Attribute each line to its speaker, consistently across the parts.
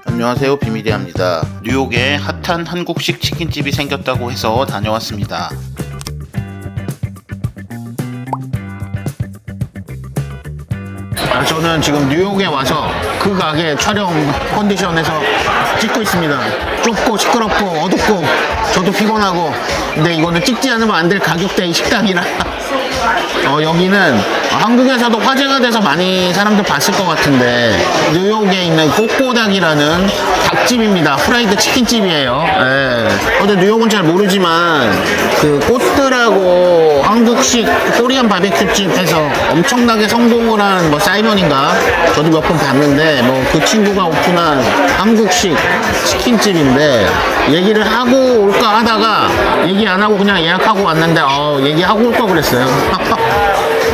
Speaker 1: 안녕하세요, 비밀이합니다. 뉴욕에 핫한 한국식 치킨집이 생겼다고 해서 다녀왔습니다. 저는 지금 뉴욕에 와서 그 가게 촬영 컨디션에서 찍고 있습니다. 좁고 시끄럽고 어둡고 저도 피곤하고, 근데 이거는 찍지 않으면 안 될 가격대의 식당이라 여기는 한국에서도 화제가 돼서 많이 사람들 봤을 것 같은데, 뉴욕에 있는 꼬꼬닭이라는 닭집입니다. 프라이드 치킨집이에요. 예. 근데 뉴욕은 잘 모르지만 그 꽃들하고 한국식 코리안 바베큐집에서 엄청나게 성공을 한 뭐 사이먼인가, 저도 몇 번 봤는데 뭐 그 친구가 오픈한 한국식 치킨집인데, 얘기를 하고 올까 하다가 얘기 안 하고 그냥 예약하고 왔는데 얘기하고 올 걸 그랬어요.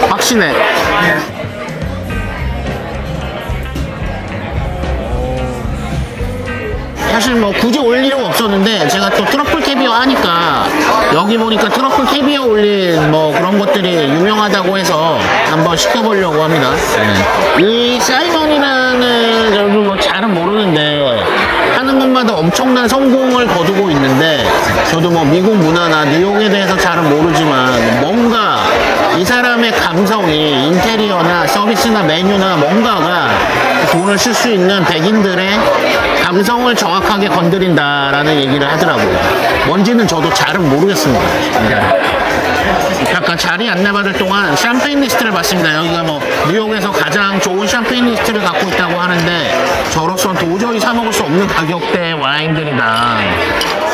Speaker 1: 확신해. 사실 뭐 굳이 올 일은 없었는데, 제가 또 트러플 캐비어 하니까 여기 보니까 트러플 캐비어 올린 뭐 그런 것들이 유명하다고 해서 한번 시켜보려고 합니다. 네. 이 사이먼이라는, 저도 뭐 잘은 모르는데 하는 것마다 엄청난 성공을 거두고 있는데, 저도 뭐 미국 문화나 뉴욕에 대해서 잘은 모르지만 뭔가 이 사람의 감성이 인테리어나 서비스나 메뉴나 뭔가가 돈을 쓸 수 있는 백인들의 감성을 정확하게 건드린다라는 얘기를 하더라고요. 뭔지는 저도 잘은 모르겠습니다. 약간 자리 안내받을 동안 샴페인 리스트를 봤습니다. 여기가 뭐 뉴욕에서 가장 좋은 샴페인 리스트를 갖고 있다고 하는데, 저로선 도저히 사 먹을 수 없는 가격대의 와인들이다.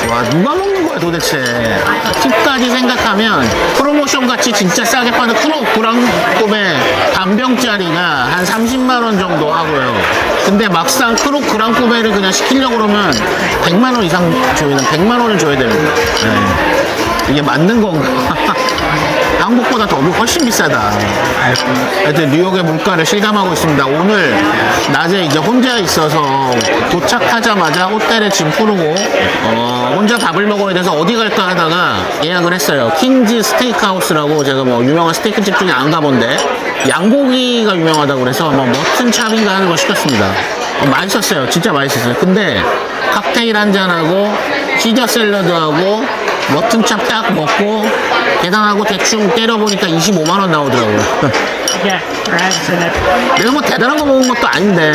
Speaker 1: 와, 누가 먹는 거야 도대체. 팁까지 생각하면 프로모션 같이 진짜 싸게 파는 크롭 그랑쿰의 반병짜리가 한 30만원 정도 하고요. 근데 막상 크롭 그랑쿰을 그냥 시키려고 그러면 100만원 이상 저희는 100만원을 줘야 됩니다. 네. 이게 맞는 건가? 한국보다 더 훨씬 비싸다. 하여튼 뉴욕의 물가를 실감하고 있습니다. 오늘 낮에 이제 혼자 있어서 도착하자마자 호텔에 짐 풀고 혼자 밥을 먹어야 돼서 어디 갈까 하다가 예약을 했어요. 킹즈 스테이크하우스라고, 제가 뭐 유명한 스테이크 집 중에 안 가본데 양고기가 유명하다고 그래서 뭐 머튼 찹인가 하는 걸 시켰습니다. 맛있었어요. 진짜 맛있었어요. 근데 칵테일 한잔하고 시저 샐러드하고 머튼찹 딱 먹고 계산하고 대충 때려보니까 25만원 나오더라고요. 내가 뭐 대단한 거 먹은 것도 아닌데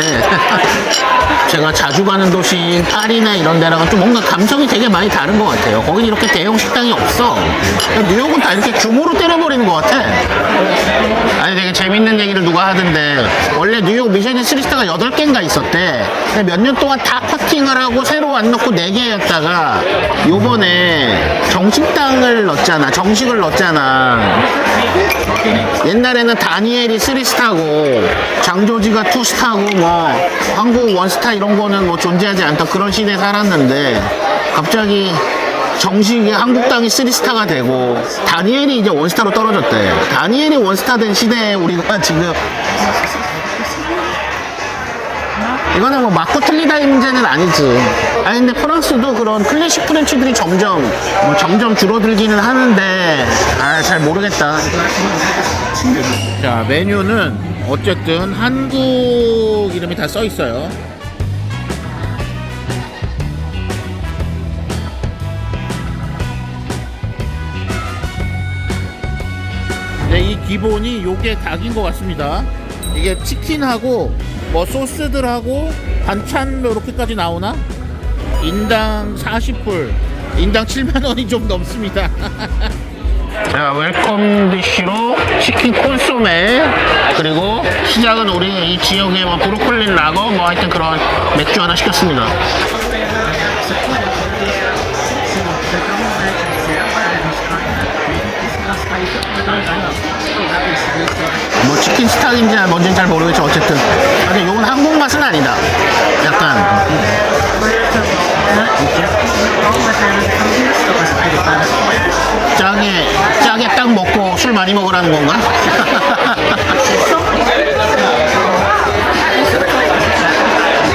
Speaker 1: 제가 자주 가는 도시인 파리나 이런 데랑은 좀 뭔가 감성이 되게 많이 다른 것 같아요. 거긴 이렇게 대형 식당이 없어. 뉴욕은 다 이렇게 규모로 때려버리는 것 같아. 아니, 되게 재밌는 얘기를 누가 하던데, 원래 뉴욕 미쉐린 3스타가 8개인가 있었대. 몇 년 동안 다 커팅을 하고 새로 안 넣고 4개였다가 요번에 정식당을 넣었잖아. 정식을 넣었잖아. 옛날에는 다니엘이 3스타고 장조지가 2스타고 뭐 한국 1스타 이런 거는 뭐 존재하지 않던 그런 시대에 살았는데, 갑자기 정식이 한국당이 3스타가 되고 다니엘이 이제 1스타로 떨어졌대. 다니엘이 1스타 된 시대에 우리가 지금, 이거는 뭐 맞고 틀리다 문제는 아니지. 아니, 근데 프랑스도 그런 클래식 프렌치들이 점점 줄어들기는 하는데, 잘 모르겠다. 자, 메뉴는 어쨌든 한국 이름이 다 써 있어요. 네, 이 기본이 요게 닭인 것 같습니다. 이게 치킨하고 뭐 소스들하고 반찬 이렇게까지 나오나? 인당 40불, 인당 7만원이 좀 넘습니다. 자, 웰컴 디쉬로 치킨 콘소메, 그리고 시작은 우리 이 지역에 뭐 브루클린 라거 뭐 하여튼 그런 맥주 하나 시켰습니다. 뭐 치킨 스탁인지 뭔지는 잘 모르겠죠. 어쨌든 근데 이건 한국 맛은 아니다. 약간 짜게 딱 먹고 술 많이 먹으라는 건가?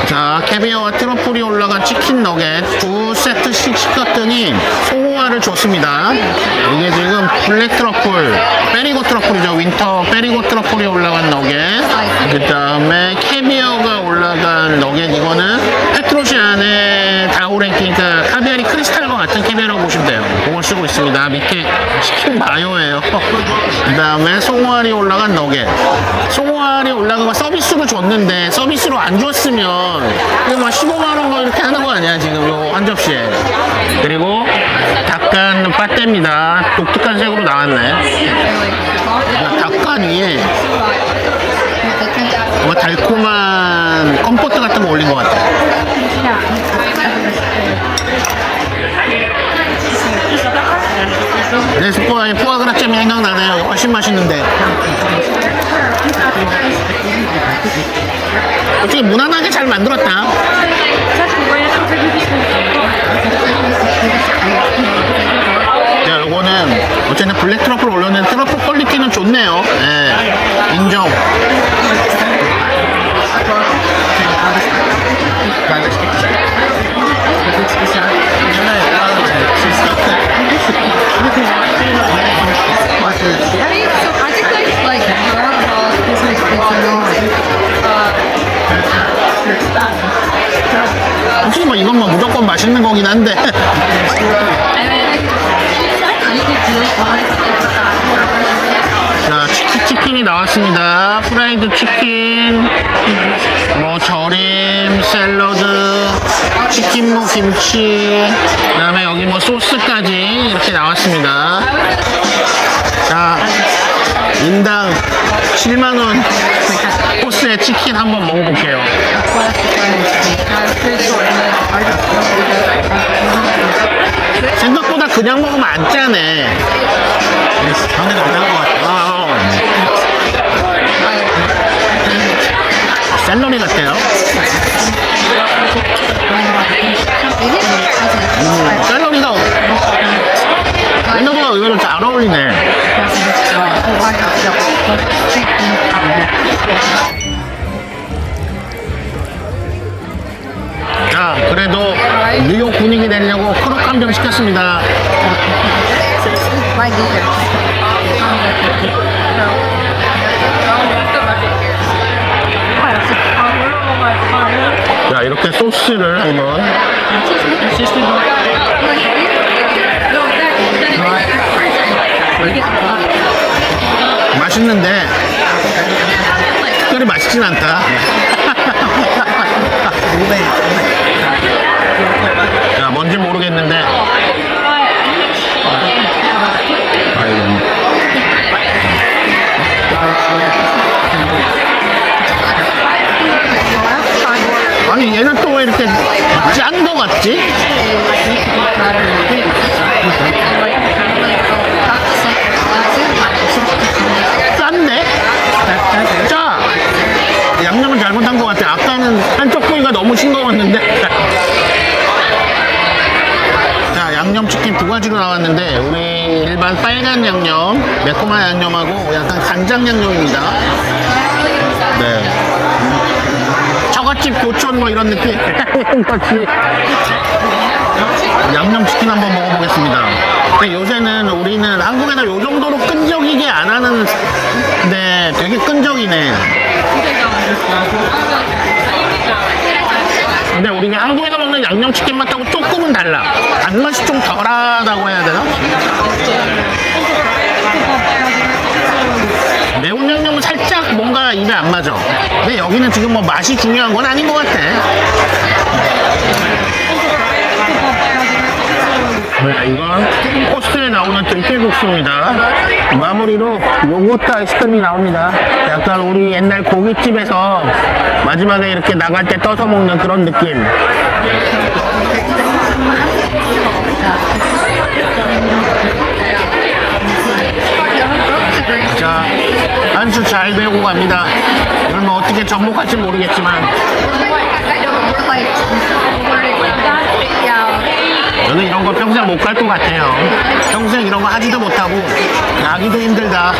Speaker 1: 자, 캐비어와 트러플이 올라간 치킨 너겟 2세트씩 시켰더니 소호화를 줬습니다. 이게 지금 블랙 트러플, 페리고 트러플이죠. 윈터 페리고 트러플이 올라간 너겟, 그 다음에 캐비어가 올라간 너겟, 이거는 페트로 그러니까 카비알이 크리스탈과 같은 캐비알이라고 보시면 돼요. 그걸 쓰고 있습니다. 밑에 치킨 마요예요. 그 다음에 송어알이 올라간 너겟. 송어알이 올라가고 서비스로 줬는데 서비스로 안 줬으면 이거 막 15만원 거 이렇게 하는 거 아니야 지금 요 한 접시에. 그리고 닭간 빠떼입니다. 독특한 색으로 나왔네. 닭간 위에 뭐 달콤한 컴포트 같은 거 올린 것 같아. 내 스포아의 푸아그라잼이 생각나네요. 훨씬 맛있는데. 어떻게 무난하게 잘 만들었다. 자, 요거는 어쨌든 블랙 트러플 올렸는데 트러플 퀄리티는 좋네요. 네, 인정. 혹시 뭐 이건 뭐 무조건 맛있는 거긴 한데. 자, 치킨이 나왔습니다. 프라이드 치킨, 뭐 절임, 샐러드, 치킨무 김치, 그 다음에 여기 뭐 소스까지 이렇게 나왔습니다. 자, 인당 7만원 코스의 치킨 한번 먹어볼게요. 생각보다 그냥 먹으면 안 짜네.
Speaker 2: 전에는 안짠것 같아요.
Speaker 1: 샐러리 같아요. 샐러리가 생각보다 의외로 잘 어울리네. 자, 그래도 뉴욕 분위기 내려고 크록 한 병 시켰습니다. 자, 이렇게 소스를 한번. 맛있는데 특별히 맛있진 않다. 야, 뭔지 모르겠는데. 아이고. 아니, 얘는 또 왜 이렇게 짠 거 같지? 짠데? 짜! 양념은 잘못한 것 같아. 아까는 한쪽 부위가 너무 싱거웠는데. 자, 양념치킨 두 가지로 나왔는데, 우리 일반 빨간 양념, 매콤한 양념하고 약간 간장 양념입니다. 네. 처갓집 교촌 뭐 이런 느낌. 양념치킨 한번 먹어보겠습니다. 근데 요새는 우리는 한국에서 요 정도로 끈적이게 안 하는, 네, 되게 끈적이네. 근데 우리가 한국에서 먹는 양념치킨 맛하고 조금은 달라. 단맛이 좀 덜하다고 해야 되나? 매운 양념은 살짝 뭔가 입에 안 맞아. 근데 여기는 지금 뭐 맛이 중요한 건 아닌 것 같아. 네, 이건 코스에 나오는 들깨국수입니다. 마무리로 요거트 아이스크림이 나옵니다. 약간 우리 옛날 고깃집에서 마지막에 이렇게 나갈 때 떠서 먹는 그런 느낌. 자, 한수 잘 배우고 갑니다. 이걸 뭐 어떻게 접목할지 모르겠지만 저는 이런 거 평생 못 갈 것 같아요. 평생 이런 거 하지도 못하고 가기도 힘들다.